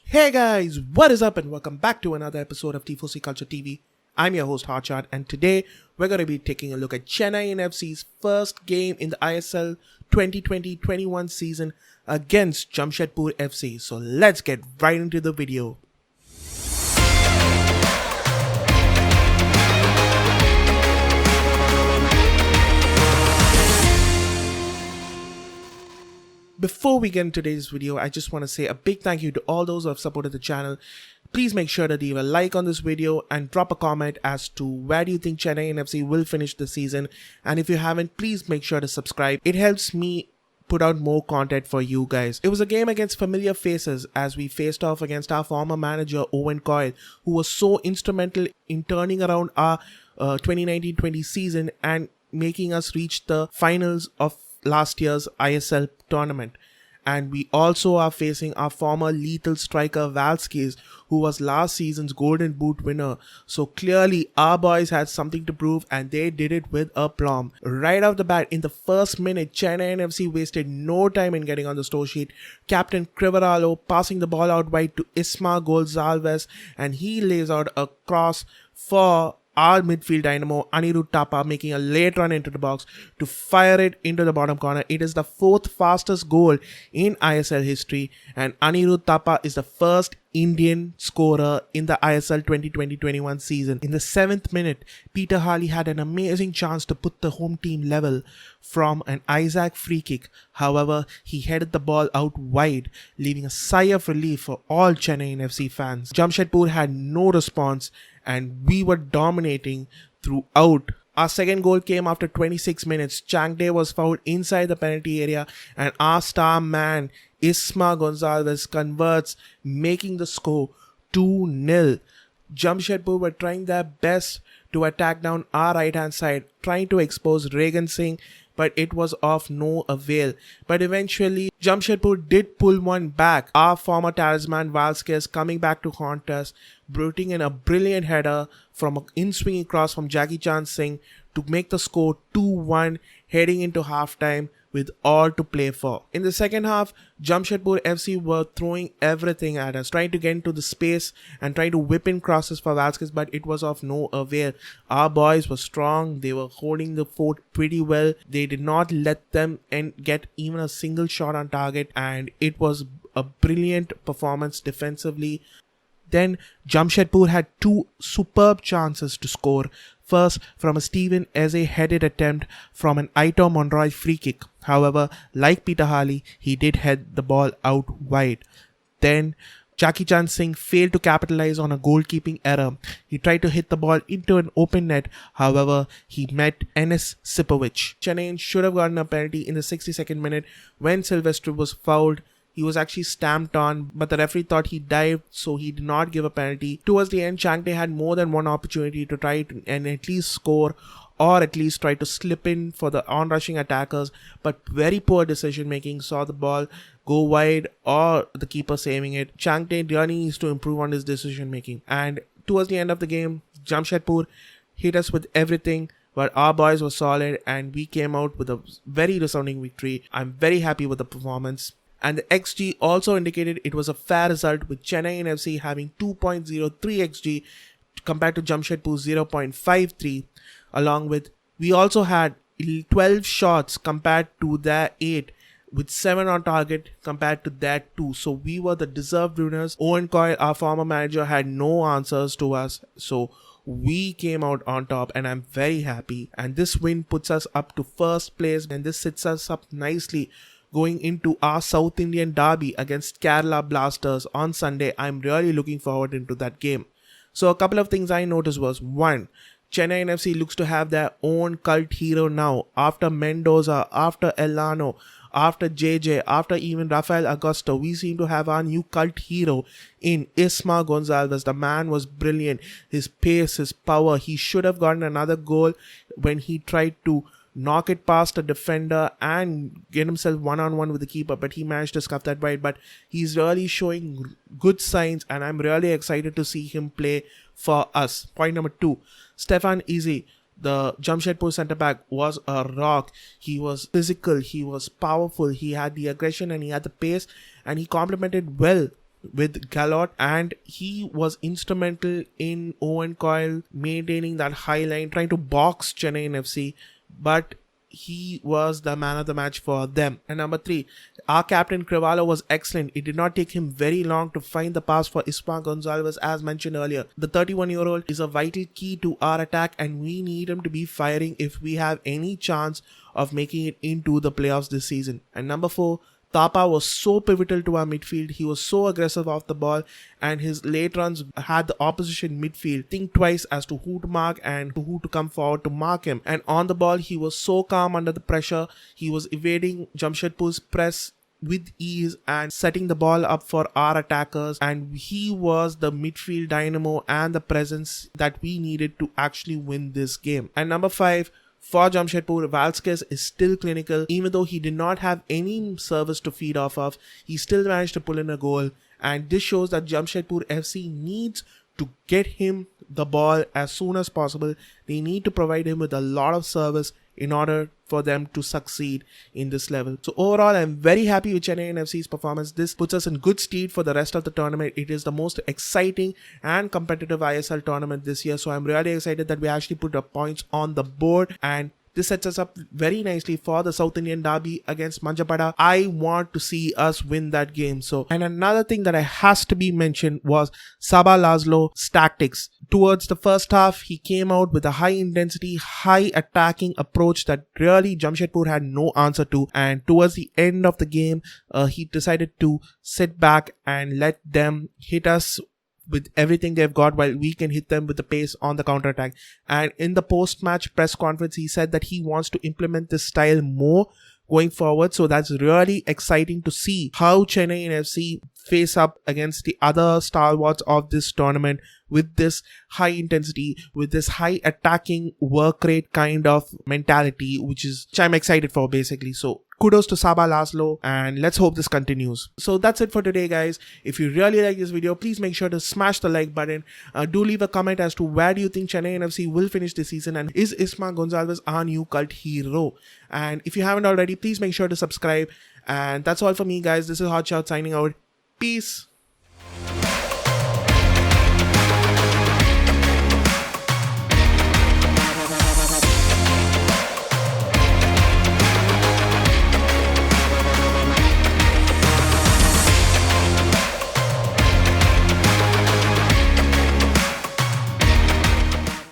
Hey guys, what is up and welcome back to another episode of T4C Culture TV. I'm your host Hotshot and today we're going to be taking a look at Chennaiyin FC's first game in the ISL 2020-21 season against Jamshedpur FC. So let's get right into the video. Before we get into today's video, I just want to say a big thank you to all those who have supported the channel. Please make sure to leave a like on this video and drop a comment as to where do you think Chennaiyin FC will finish the season. And if you haven't, please make sure to subscribe. It helps me put out more content for you guys. It was a game against familiar faces as we faced off against our former manager Owen Coyle, who was so instrumental in turning around our 2019-20 season and making us reach the finals of last year's ISL tournament. And we also are facing our former lethal striker VALSKIS, who was last season's Golden Boot winner. So clearly our boys had something to prove and they did it with aplomb. Right off the bat, in the first minute, Chennaiyin FC wasted no time in getting on the score sheet. Captain CRIVELLARO passing the ball out wide to Csaba László, and he lays out a cross for our midfield dynamo Anirudh Thapa, making a late run into the box to fire it into the bottom corner. It is the fourth fastest goal in ISL history, and Anirudh Thapa is the first Indian scorer in the ISL 2020-21 season. In the 7th minute, Peter Harley had an amazing chance to put the home team level from an Isaac free kick. However, he headed the ball out wide, leaving a sigh of relief for all Chennaiyin FC fans. Jamshedpur had no response and we were dominating throughout. Our second goal came after 26 minutes. Changde was fouled inside the penalty area and our star man Csaba László converts, making the score 2-0. Jamshedpur were trying their best to attack down our right hand side, trying to expose Regan Singh, but it was of no avail. But eventually, Jamshedpur did pull one back. Our former talisman VALSKIS coming back to haunt us, brouting in a brilliant header from an in-swinging cross from Csaba László to make the score 2-1 heading into halftime with all to play for. In the second half, Jamshedpur FC were throwing everything at us, trying to get into the space and trying to whip in crosses for VALSKIS, but it was of no avail. Our boys were strong, they were holding the fort pretty well, they did not let them get even a single shot on target, and it was a brilliant performance defensively. Then Jamshedpur had two superb chances to score. First, from a Steven Eze headed attempt from an Aitor Monroy free kick. However, like Peter Harley, he did head the ball out wide. Then, Csaba László failed to capitalize on a goalkeeping error. He tried to hit the ball into an open net. However, he met Enes Sipovic. Chennaiyin should have gotten a penalty in the 62nd minute when Silvestre was fouled. He was actually stamped on, but the referee thought he dived, so he did not give a penalty. Towards the end, Changde had more than one opportunity to try and at least score or at least try to slip in for the on-rushing attackers, but very poor decision making saw the ball go wide or the keeper saving it. Changde really needs to improve on his decision making. And towards the end of the game, Jamshedpur hit us with everything, but our boys were solid and we came out with a very resounding victory. I'm very happy with the performance. And the XG also indicated it was a fair result, with Chennaiyin FC having 2.03 XG compared to Jamshedpur's 0.53. Along with, we also had 12 shots compared to their 8, with 7 on target compared to their 2. So we were the deserved winners. Owen Coyle, our former manager, had no answers to us. So we came out on top and I'm very happy. And this win puts us up to first place and this sets us up nicely going into our South Indian derby against Kerala Blasters on Sunday. I'm really looking forward into that game. So a couple of things I noticed was, 1, Chennaiyin FC looks to have their own cult hero now. After Mendoza, after Elano, after JJ, after even Rafael Augusto, we seem to have our new cult hero in Csaba László. The man was brilliant. His pace, his power. He should have gotten another goal when he tried to knock it past a defender and get himself one-on-one with the keeper, but he managed to scuff that wide. But he's really showing good signs and I'm really excited to see him play for us. Point number 2, Stefan Eze, the Jamshedpur centre back, was a rock. He was physical, he was powerful, he had the aggression and he had the pace, and he complemented well with Galot, and he was instrumental in Owen Coyle maintaining that high line, trying to box Chennaiyin FC, but he was the man of the match for them. And number 3, our captain CRIVELLARO was excellent. It did not take him very long to find the pass for Csaba László, as mentioned earlier. The 31-year-old is a vital key to our attack, and we need him to be firing if we have any chance of making it into the playoffs this season. And number 4, Thapa was so pivotal to our midfield. He was so aggressive off the ball, and his late runs had the opposition midfield think twice as to who to mark and who to come forward to mark him. And on the ball, he was so calm under the pressure. He was evading Jamshedpur's press with ease and setting the ball up for our attackers, and he was the midfield dynamo and the presence that we needed to actually win this game. And number 5, for Jamshedpur, VALSKIS is still clinical. Even though he did not have any service to feed off of, he still managed to pull in a goal, and this shows that Jamshedpur FC needs to get him the ball as soon as possible. They need to provide him with a lot of service in order for them to succeed in this level. So overall, I'm very happy with Chennaiyin FC's performance. This puts us in good stead for the rest of the tournament. It is the most exciting and competitive ISL tournament this year, so I'm really excited that we actually put the points on the board, and this sets us up very nicely for the South Indian derby against Manjapada. I want to see us win that game. And another thing that has to be mentioned was Csaba László's tactics. Towards the first half, he came out with a high intensity, high attacking approach that really Jamshedpur had no answer to. And towards the end of the game, he decided to sit back and let them hit us with everything they've got while we can hit them with the pace on the counter attack. And in the post-match press conference, he said that he wants to implement this style more going forward. So that's really exciting to see how Chennaiyin FC face up against the other stalwarts of this tournament with this high intensity, with this high attacking work rate kind of mentality, which I'm excited for basically. So kudos to Csaba László, and let's hope this continues. So that's it for today, guys. If you really like this video, please make sure to smash the like button. Do leave a comment as to where do you think Chennaiyin FC will finish this season, and is Csaba Gonzalez our new cult hero? And if you haven't already, please make sure to subscribe. And that's all for me, guys. This is Hot Shout signing out. Peace.